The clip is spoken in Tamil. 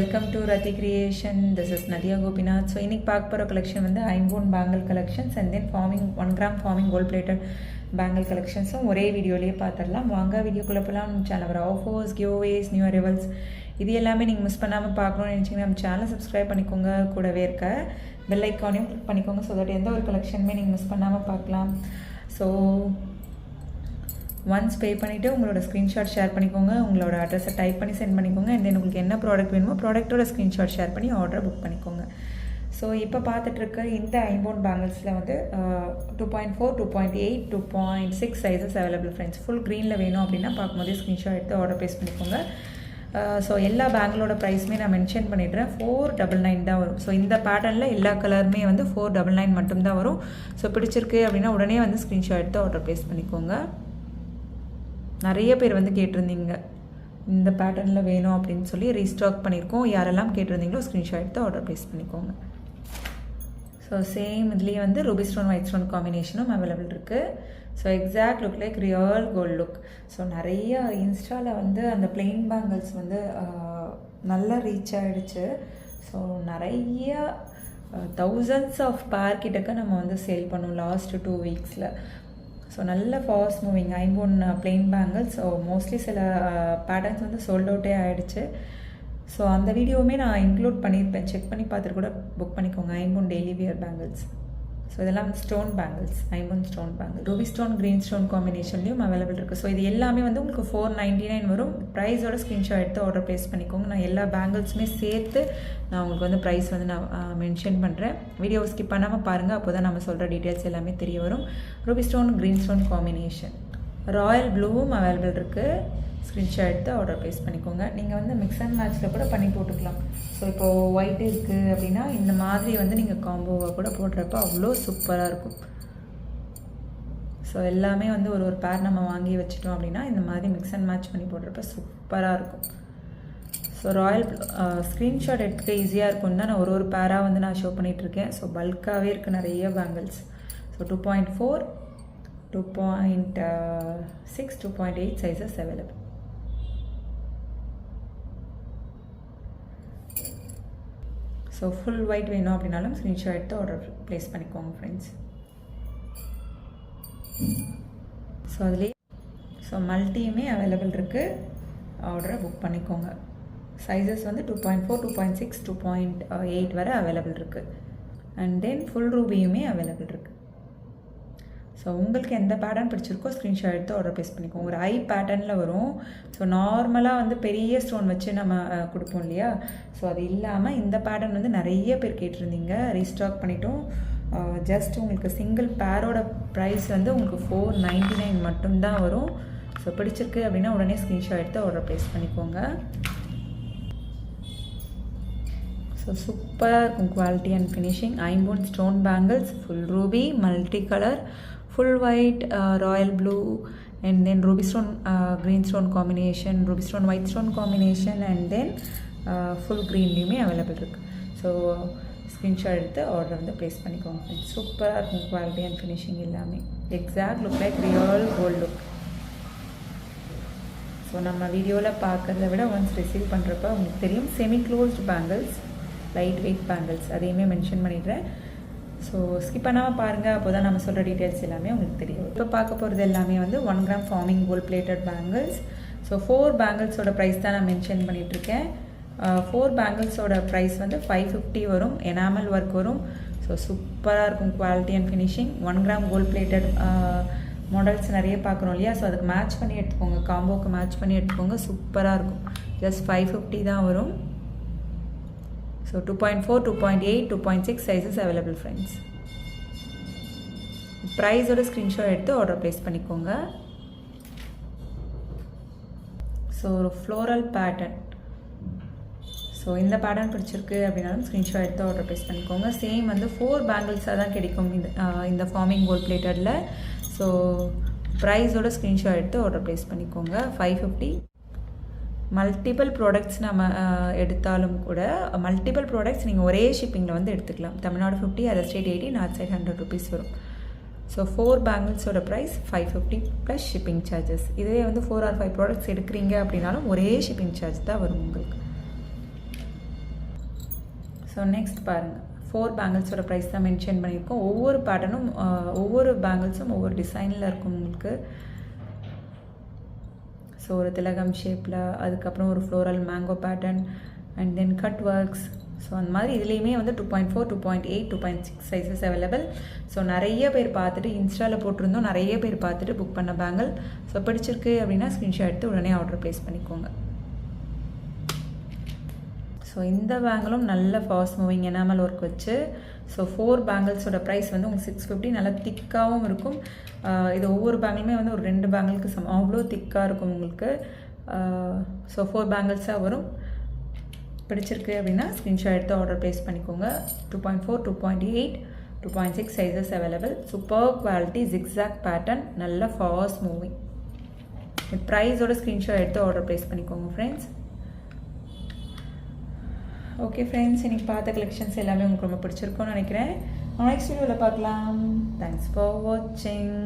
Welcome to Rathi creation. This is Nadhiya Gopinath. So இன்றைக்கி பார்க்க போகிற கலெக்ஷன் வந்து aimpon bangle collections and then forming 1 gram forming gold plated bangle கலெக்ஷன்ஸும் ஒரே வீடியோலேயே பார்த்துடலாம். வாங்க வீடியோக்குள்ளே போகலாம். நம்ம சேனல் வர ஆஃபர்ஸ், கிவ்அவேஸ், நியூ அரைவல்ஸ் இது எல்லாமே நீங்கள் மிஸ் பண்ணாமல் பார்க்கணும்னு நினச்சிங்கன்னா நம்ம சேனலை சப்ஸ்கிரைப் பண்ணிக்கோங்க. கூடவே இருக்க பெல் ஐக்கானையும் கிளிக் பண்ணிக்கோங்க. ஸோ தட் எந்த ஒரு கலெக்ஷனுமே நீங்கள் மிஸ் பண்ணாமல் பார்க்கலாம். ஸோ ஒன்ஸ் பே பண்ணிவிட்டு உங்களோட ஸ்க்ரீன்ஷாட் ஷேர் பண்ணிக்கோங்க. உங்களோட அட்ரஸை டைப் பண்ணி சென்ட் பண்ணிக்கோங்க. அண்ட் தென் உங்களுக்கு என்ன ப்ராடக்ட் வேணுமோ ப்ராடக்ட்டோட ஸ்க்ரீன்ஷாட் ஷேர் பண்ணி ஆர்டரை புக் பண்ணிக்கோங்க. ஸோ இப்போ பார்த்துட்ருக்க இந்த ஐம்போன் பேங்கிள்ஸில் வந்து 2.4, 2.8, 2.6 சைஸஸ் அவைலபிள் ஃப்ரெண்ட்ஸ். ஃபுல் க்ரீனில் வேணும் அப்படின்னா பார்க்கும்போதே ஸ்க்ரீன்ஷாட் எடுத்து ஆர்டர் ப்ளேஸ் பண்ணிக்கோங்க. ஸோ எல்லா பேங்கிளோட ப்ரைஸுமே நான் மென்ஷன் பண்ணிடுறேன். 499 தான் வரும். ஸோ இந்த பேட்டர்னில் எல்லா கலருமே வந்து 499 மட்டும்தான் வரும். ஸோ பிடிச்சிருக்கு அப்படின்னா உடனே வந்து ஸ்க்ரீன்ஷாட் எடுத்து ஆர்டர் ப்ளேஸ் பண்ணிக்கோங்க. நிறைய பேர் வந்து கேட்டிருந்தீங்க இந்த பேட்டர்னில் வேணும் அப்படின்னு சொல்லி ரீஸ்டாக் பண்ணியிருக்கோம். யாரெல்லாம் கேட்டிருந்தீங்களோ ஸ்க்ரீன்ஷாட் எடுத்து ஆர்டர் ப்ளேஸ் பண்ணிக்கோங்க. ஸோ சேம் இதுலேயே வந்து ரூபி ஸ்டோன் ஒயிட் ஸ்டோன் காம்பினேஷனும் அவைலபிள் இருக்குது. So exact look like real gold look. So நிறைய இன்ஸ்டாவில் வந்து அந்த பிளெயின் பேங்கிள்ஸ் வந்து நல்லா ரீச் ஆகிடுச்சு. ஸோ நிறைய தௌசண்ட்ஸ் ஆஃப் பேர் கிட்டக்க நம்ம வந்து சேல் பண்ணோம் லாஸ்ட் 2 வீக்ஸில். ஸோ நல்ல fast moving aimpon plain bangles. So mostly சில பேட்டர்ன்ஸ் வந்து சோல்ட் அவுட்டே ஆகிடுச்சு. ஸோ அந்த வீடியோவுமே நான் இன்க்ளூட் பண்ணியிருப்பேன். செக் பண்ணி பார்த்துட்டு கூட புக் பண்ணிக்கோங்க. Aimpon daily wear bangles. So இதெல்லாம் stone bangles, aimpon stone bangle. Ruby stone green stone காம்பினேஷன்லையும் அவைலபிள் இருக்குது. ஸோ இது எல்லாமே வந்து உங்களுக்கு 499 வரும். ப்ரைஸோட ஸ்க்ரீன்ஷாட் எடுத்து ஆர்டர் ப்ளேஸ் பண்ணிக்கோங்க. நான் எல்லா பேங்கிள்ஸுமே சேர்த்து நான் உங்களுக்கு வந்து ப்ரைஸ் வந்து நான் மென்ஷன் பண்ணுறேன். வீடியோ ஸ்கிப் பண்ணாமல் பாருங்கள். அப்போ தான் நம்ம சொல்கிற டீட்டெயில்ஸ் எல்லாமே தெரிய வரும். Ruby stone green stone combination. Royal ப்ளூவும் அவைலபிள் இருக்குது. ஸ்க்ரீன்ஷாட் எடுத்து ஆர்டர் ப்ளேஸ் பண்ணிக்கோங்க. நீங்கள் வந்து மிக்ஸ் அண்ட் மேட்ச்சில் கூட பண்ணி போட்டுக்கலாம். ஸோ இப்போது ஒயிட் இருக்குது அப்படின்னா இந்த மாதிரி வந்து நீங்கள் காம்போவாக கூட போடுறப்ப அவ்வளோ சூப்பராக இருக்கும். ஸோ எல்லாமே வந்து ஒரு பேர் நம்ம வாங்கி வச்சுட்டோம் அப்படின்னா இந்த மாதிரி மிக்ஸ் அண்ட் மேட்ச் பண்ணி போடுறப்ப சூப்பராக இருக்கும். ஸோ ராயல் ஸ்க்ரீன்ஷாட் எடுத்துக்க ஈஸியாக இருக்கும் தான் நான் ஒரு பேராக வந்து நான் ஷோ பண்ணிகிட்ருக்கேன். ஸோ பல்காகவே இருக்குது நிறைய bangles. So 2.4, 2.6, 2.8 sizes available. So full white வேணும் அப்படின்னாலும் ஸ்க்ரீன்ஷாட் எடுத்து ஆர்டர் ப்ளேஸ் பண்ணிக்கோங்க ஃப்ரெண்ட்ஸ். ஸோ அதுலேயே மல்டியுமே அவைலபிள் இருக்குது. ஆர்டரை புக் பண்ணிக்கோங்க. சைஸஸ் வந்து 2.4, 2.6, 2.8 வரை அவைலபிள் இருக்குது. அண்ட் தென் ஃபுல் ரூபியுமே அவைலபிள் இருக்குது. ஸோ உங்களுக்கு எந்த பேட்டர்ன் பிடிச்சிருக்கோ ஸ்க்ரீன்ஷாட் எடுத்து ஆர்டர் ப்ளேஸ் பண்ணிக்கோங்க. ஒரு ஐ பேட்டர்னில் வரும். ஸோ நார்மலாக வந்து பெரிய ஸ்டோன் வச்சு நம்ம கொடுப்போம் இல்லையா? ஸோ அது இல்லாமல் இந்த பேட்டர்ன் வந்து நிறைய பேர் கேட்டிருந்தீங்க. ரீஸ்டாக் பண்ணிட்டோம். ஜஸ்ட் உங்களுக்கு சிங்கிள் பேரோட ப்ரைஸ் வந்து உங்களுக்கு 499 மட்டும்தான் வரும். ஸோ பிடிச்சிருக்கு அப்படின்னா உடனே ஸ்க்ரீன்ஷாட் எடுத்து ஆர்டர் ப்ளேஸ் பண்ணிக்கோங்க. ஸோ சூப்பராக இருக்கும் குவாலிட்டி அண்ட் ஃபினிஷிங். ஐம்போன் stone bangles, full ruby, multi colour, full white, royal blue, and then ruby stone green stone combination, ruby stone white stone combination, and then full க்ரீன்லேயுமே அவைலபிள் இருக்குது. ஸோ ஸ்க்ரீன்ஷாட் எடுத்து ஆர்டர் வந்து ப்ளேஸ் பண்ணிக்கோங்க ஃப்ரெண்ட்ஸ். சூப்பராக இருக்கும் குவாலிட்டி அண்ட் ஃபினிஷிங் எல்லாமே. Exact look like real gold look. So நம்ம வீடியோவில் பார்க்குறத விட ஒன்ஸ் ரிசீவ் பண்ணுறப்ப உங்களுக்கு தெரியும். Semi closed bangles, light weight bangles, அதையுமே மென்ஷன் பண்ணிடுறேன். ஸோ ஸ்கிப் பண்ணாமல் பாருங்கள். அப்போ தான் நம்ம சொல்கிற டீட்டெயில்ஸ் எல்லாமே உங்களுக்கு தெரியும். இப்போ பார்க்க போகிறது எல்லாமே வந்து 1 gram forming gold plated bangles. So 4 பேங்கிள்ஸோட ப்ரைஸ் தான் நான் மென்ஷன் பண்ணிகிட்ருக்கேன். 4 பேங்கிள்ஸோட ப்ரைஸ் வந்து 550 வரும். எனாமல் ஒர்க் வரும். ஸோ சூப்பராக இருக்கும் quality and finishing. 1 gram gold plated models நிறைய பார்க்குறோம் இல்லையா? ஸோ அதுக்கு மேட்ச் பண்ணி எடுத்துக்கோங்க. காம்போவுக்கு மேட்ச் பண்ணி எடுத்துக்கோங்க. சூப்பராக இருக்கும். ஜஸ்ட் 550 தான் வரும். So 2.4, 2.8, 2.6 sizes available friends. ப்ரைஸோட ஸ்க்ரீன்ஷாட் எடுத்து ஆர்டர் ப்ளேஸ் பண்ணிக்கோங்க. ஸோ ஒரு ஃப்ளோரல் பேட்டர்ன். ஸோ இந்த பேட்டர்ன் பிடிச்சிருக்கு அப்படின்னாலும் ஸ்க்ரீன்ஷாட் எடுத்து ஆர்டர் ப்ளேஸ் பண்ணிக்கோங்க. சேம் வந்து 4 பேங்கிள்ஸாக தான் கிடைக்கும் இந்த ஃபார்மிங் கோல்ட் பிளேட்டரில். ஸோ ப்ரைஸோட ஸ்க்ரீன்ஷாட் எடுத்து ஆர்டர் ப்ளேஸ் பண்ணிக்கோங்க. 550. மல்டிபிள் ப்ராடக்ட்ஸ் நம்ம எடுத்தாலும் கூட மல்டிபிள் ப்ராடக்ட்ஸ் நீங்கள் ஒரே ஷிப்பிங்கில் வந்து எடுத்துக்கலாம். Tamil Nadu 50, other state 80, north side 100 rupees வரும். ஸோ 4 பேங்கிள்ஸோட ப்ரைஸ் 550 ப்ளஸ் ஷிப்பிங் சார்ஜஸ். இதுவே வந்து 4 or 5 ப்ராடக்ட்ஸ் எடுக்கிறீங்க அப்படின்னாலும் ஒரே ஷிப்பிங் சார்ஜ் தான் வரும் உங்களுக்கு. ஸோ நெக்ஸ்ட் பாருங்கள், 4 பேங்கிள்ஸோட ப்ரைஸ் தான் மென்ஷன் பண்ணியிருக்கோம். ஒவ்வொரு பேட்டர்னும் ஒவ்வொரு பேங்கிள்ஸும் ஒவ்வொரு டிசைனில் இருக்கும் உங்களுக்கு. ஸோ ஒரு திலகம் ஷேப்பில், அதுக்கப்புறம் ஒரு floral mango pattern and then cut works. So அந்த மாதிரி இதுலேயுமே வந்து 2.4, 2.8, 2.6 சைஸஸ் அவைலபிள். ஸோ நிறைய பேர் பார்த்துட்டு இன்ஸ்டாவில் போட்டிருந்தோம், நிறைய பேர் பார்த்துட்டு புக் பண்ண பேங்கிள். ஸோ பிடிச்சிருக்கு அப்படின்னா ஸ்க்ரீன்ஷாட் எடுத்து உடனே ஆர்டர் ப்ளேஸ் பண்ணிக்கோங்க. ஸோ இந்த பேங்கிளும் நல்ல ஃபாஸ்ட் மூவிங் எனாமல் ஒர்க் வச்சு. ஸோ 4 பேங்கிள்ஸோட ப்ரைஸ் வந்து உங்களுக்கு 650. நல்லா திக்காகவும் இருக்கும். இது ஒவ்வொரு பேங்கிளுமே வந்து ஒரு 2 பேங்கிளுக்கு அவ்வளோ திக்காக இருக்கும் உங்களுக்கு. ஸோ 4 பேங்கிள்ஸாக வரும். பிடிச்சிருக்கு அப்படின்னா ஸ்க்ரீன்ஷாட் எடுத்து ஆர்டர் ப்ளேஸ் பண்ணிக்கோங்க. 2.4, 2.8, 2.6 sizes available. Super quality zigzag pattern, நல்ல ஃபாஸ்ட் மூவிங். ப்ரைஸோட ஸ்க்ரீன்ஷாட் எடுத்து ஆர்டர் ப்ளேஸ் பண்ணிக்கோங்க ஃப்ரெண்ட்ஸ். ஓகே ஃப்ரெண்ட்ஸ், இன்றைக்கி பார்த்த கலெக்ஷன்ஸ் எல்லாமே உங்களுக்கு ரொம்ப பிடிச்சிருக்கும்னு நினைக்கிறேன். நெக்ஸ்ட் வீடியோவில் பார்க்கலாம். தேங்க்ஸ் ஃபார் வாட்சிங்.